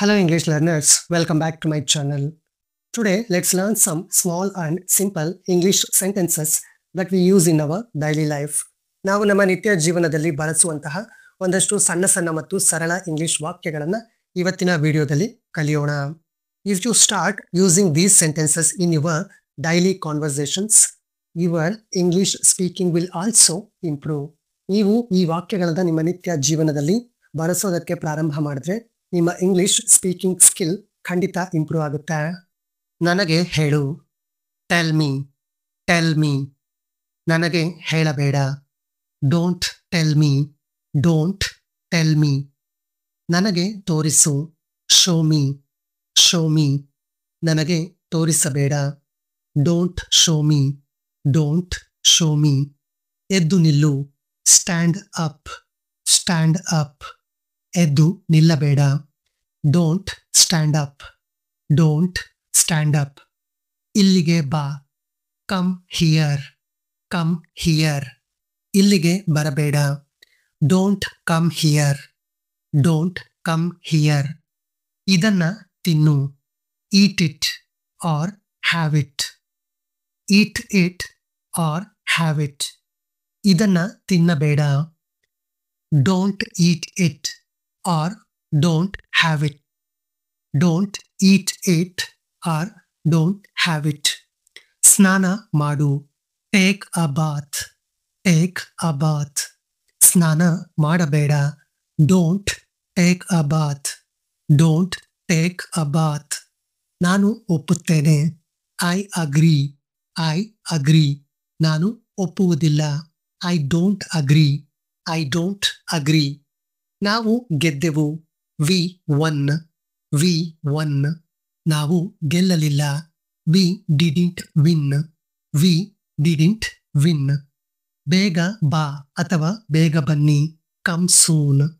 Hello English learners, welcome back to my channel. Today let's learn some small and simple English sentences that we use in our daily life. ನಾವು ನಮ್ಮ ನಿತ್ಯ ಜೀವನದಲ್ಲಿ ಬಳಸುವಂತಹ ಒಂದಷ್ಟು ಸಣ್ಣ ಮತ್ತು ಸರಳ ಇಂಗ್ಲಿಷ್ ವಾಕ್ಯಗಳನ್ನು ಇವತ್ತಿನ ವಿಡಿಯೋದಲ್ಲಿ ಕಲಿಯೋಣ. If you start using these sentences in your daily conversations, your English speaking will also improve. ನೀವು ಈ ವಾಕ್ಯಗಳನ್ನು ನಿಮ್ಮ ನಿತ್ಯ ಜೀವನದಲ್ಲಿ ಬಳಸೋದಕ್ಕೆ ಪ್ರಾರಂಭ ಮಾಡಿದ್ರೆ ನಿಮ್ಮ ಇಂಗ್ಲಿಷ್ ಸ್ಪೀಕಿಂಗ್ ಸ್ಕಿಲ್ ಖಂಡಿತ ಇಂಪ್ರೂವ್ ಆಗುತ್ತೆ. ನನಗೆ ಹೇಳು, ಟೆಲ್ ಮೀ. ನನಗೆ ಹೇಳಬೇಡ, ಡೋಂಟ್ ಟೆಲ್ ಮೀ. ನನಗೆ ತೋರಿಸು, ಶೋ ಮೀ. ನನಗೆ ತೋರಿಸಬೇಡ, ಡೋಂಟ್ ಶೋ ಮೀ. ಎದ್ದು ನಿಲ್ಲು, ಸ್ಟ್ಯಾಂಡ್ ಅಪ್. ಎದ್ದು ನಿಲ್ಲಬೇಡ, ಡೋಂಟ್ ಸ್ಟ್ಯಾಂಡ್ ಅಪ್. ಇಲ್ಲಿಗೆ ಬಾ, ಕಮ್ ಹಿಯರ್. ಇಲ್ಲಿಗೆ ಬರಬೇಡ, ಡೋಂಟ್ ಕಮ್ ಹಿಯರ್. ಇದನ್ನ ತಿನ್ನು, eat it or have it. ಇದನ್ನ ತಿನ್ನಬೇಡ, don't eat it or don't have it. Don't eat it or don't have it. ಸ್ನಾನ ಮಾಡು, ಟೇಕ್ ಅ ಬಾತ್. ಸ್ನಾನ ಮಾಡಬೇಡ, ಡೋಂಟ್ ಟೇಕ್ ಅ ಬಾತ್. ನಾನು ಒಪ್ಪುತ್ತೇನೆ, ಐ ಅಗ್ರಿ. ನಾನು ಒಪ್ಪುವುದಿಲ್ಲ, ಐ ಡೋಂಟ್ ಅಗ್ರಿ. ನಾವು ಗೆದ್ದೆವು, ವಿ ಒನ್. ನಾವು ಗೆಲ್ಲಲಿಲ್ಲ, ವಿ ಡಿಡಿಂಟ್ ವಿನ್. ಬೇಗ ಬಾ ಅಥವಾ ಬೇಗ ಬನ್ನಿ, ಕಮ್ ಸೂನ್.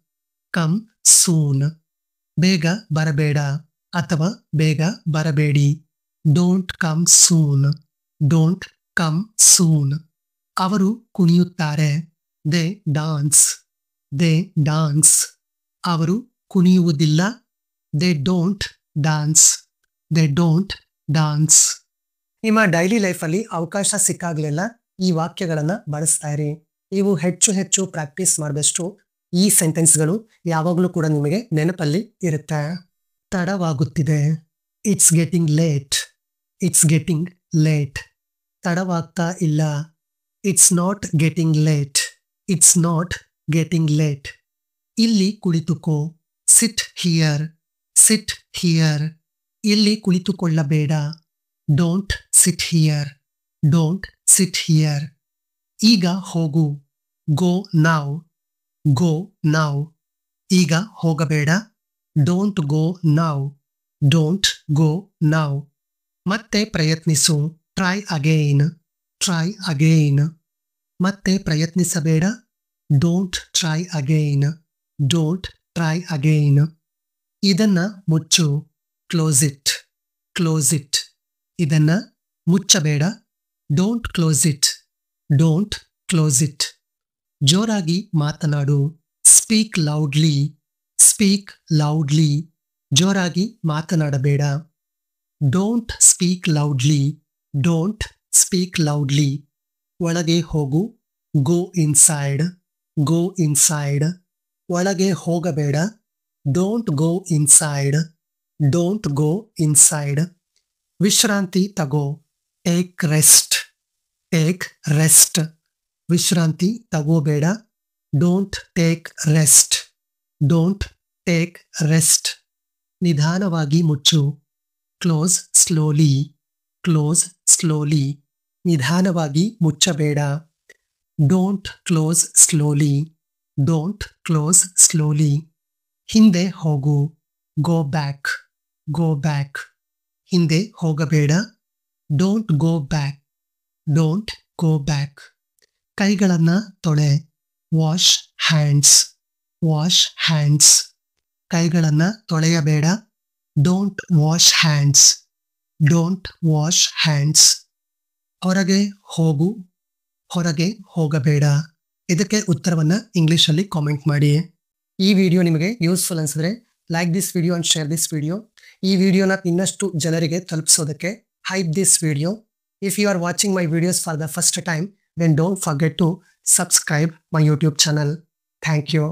ಬೇಗ ಬರಬೇಡ ಅಥವಾ ಬೇಗ ಬರಬೇಡಿ, ಡೋಂಟ್ ಕಮ್ ಸೂನ್. ಅವರು ಕುಣಿಯುತ್ತಾರೆ, ದೇ ಡಾನ್ಸ್. ಅವರು ಕುಣಿಯುವುದಿಲ್ಲ, ದೇ ಡೋಂಟ್ ಡಾನ್ಸ್. ನಿಮ್ಮ ಡೈಲಿ ಲೈಫಲ್ಲಿ ಅವಕಾಶ ಸಿಕ್ಕಾಗಲೆಲ್ಲ ಈ ವಾಕ್ಯಗಳನ್ನು ಬಳಸ್ತಾ ಇರಿ. ನೀವು ಹೆಚ್ಚು ಪ್ರಾಕ್ಟೀಸ್ ಮಾಡಿದಷ್ಟು ಈ ಸೆಂಟೆನ್ಸ್ಗಳು ಯಾವಾಗಲೂ ಕೂಡ ನಿಮಗೆ ನೆನಪಲ್ಲಿ ಇರುತ್ತೆ. ತಡವಾಗುತ್ತಿದೆ, ಇಟ್ಸ್ ಗೆಟಿಂಗ್ ಲೇಟ್. ತಡವಾಗ್ತಾ ಇಲ್ಲ, ಇಟ್ಸ್ ನಾಟ್ ಗೆಟಿಂಗ್ ಲೇಟ್. ಇಲ್ಲಿ ಕುಳಿತುಕೋ, ಸಿಟ್ ಹಿಯರ್. ಇಲ್ಲಿ ಕುಳಿತುಕೊಳ್ಳಬೇಡ, ಡೋಂಟ್ ಸಿಟ್ ಹಿಯರ್. ಈಗ ಹೋಗು, ಗೋ ನೌ. ಈಗ ಹೋಗಬೇಡ, ಡೋಂಟ್ ಗೋ ನೌ. ಮತ್ತೆ ಪ್ರಯತ್ನಿಸು, ಟ್ರೈ ಅಗೈನ್. ಮತ್ತೆ ಪ್ರಯತ್ನಿಸಬೇಡ, ಡೋಂಟ್ ಟ್ರೈ ಅಗೈನ್. ಇದನ್ನ ಮುಚ್ಚು, ಕ್ಲೋಸ್ ಇಟ್. ಇದನ್ನ ಮುಚ್ಚಬೇಡ, ಡೋಂಟ್ ಕ್ಲೋಸ್ ಇಟ್. ಜೋರಾಗಿ ಮಾತನಾಡು, ಸ್ಪೀಕ್ ಲೌಡ್ಲಿ. ಜೋರಾಗಿ ಮಾತನಾಡಬೇಡ, ಡೋಂಟ್ ಸ್ಪೀಕ್ ಲೌಡ್ಲಿ. ಒಳಗೆ ಹೋಗು, ಗೋ ಇನ್ಸೈಡ್. ಒಳಗೆ ಹೋಗಬೇಡ, ಡೋಂಟ್ ಗೋ ಇನ್ಸೈಡ್. ವಿಶ್ರಾಂತಿ ತಗೋ, ಟೇಕ್ ರೆಸ್ಟ್. ವಿಶ್ರಾಂತಿ ತಗೋಬೇಡ, ಡೋಂಟ್ ಟೇಕ್ ರೆಸ್ಟ್. ನಿಧಾನವಾಗಿ ಮುಚ್ಚು, ಕ್ಲೋಸ್ ಸ್ಲೋಲಿ. ನಿಧಾನವಾಗಿ ಮುಚ್ಚಬೇಡ, ಡೋಂಟ್ ಕ್ಲೋಸ್ ಸ್ಲೋಲಿ. ಹಿಂದೆ ಹೋಗು, ಗೋ ಬ್ಯಾಕ್. ಹಿಂದೆ ಹೋಗಬೇಡ, ಡೋಂಟ್ ಗೋ ಬ್ಯಾಕ್. ಕೈಗಳನ್ನ ತೊಳೆ, ವಾಶ್ ಹ್ಯಾಂಡ್ಸ್. ಕೈಗಳನ್ನ ತೊಳೆಯಬೇಡ, ಡೋಂಟ್ ವಾಶ್ ಹ್ಯಾಂಡ್ಸ್. ಹೊರಗೆ ಹೋಗು, ಹೊರಗೆ ಹೋಗಬೇಡ. ಇದಕ್ಕೆ ಉತ್ತರವನ್ನ ಇಂಗ್ಲಿಷಲ್ಲಿ ಕಾಮೆಂಟ್ ಮಾಡಿ. ಈ ವಿಡಿಯೋ ನಿಮಗೆ ಯೂಸ್ಫುಲ್ ಅನ್ಸಿದ್ರೆ like this video and share this video. ಈ ವಿಡಿಯೋನ ಇನ್ನಷ್ಟು ಜನರಿಗೆ ತಲುಪಿಸೋದಕ್ಕೆ hype this video. If you are watching my videos for the first time, then don't forget to subscribe my YouTube channel. Thank you.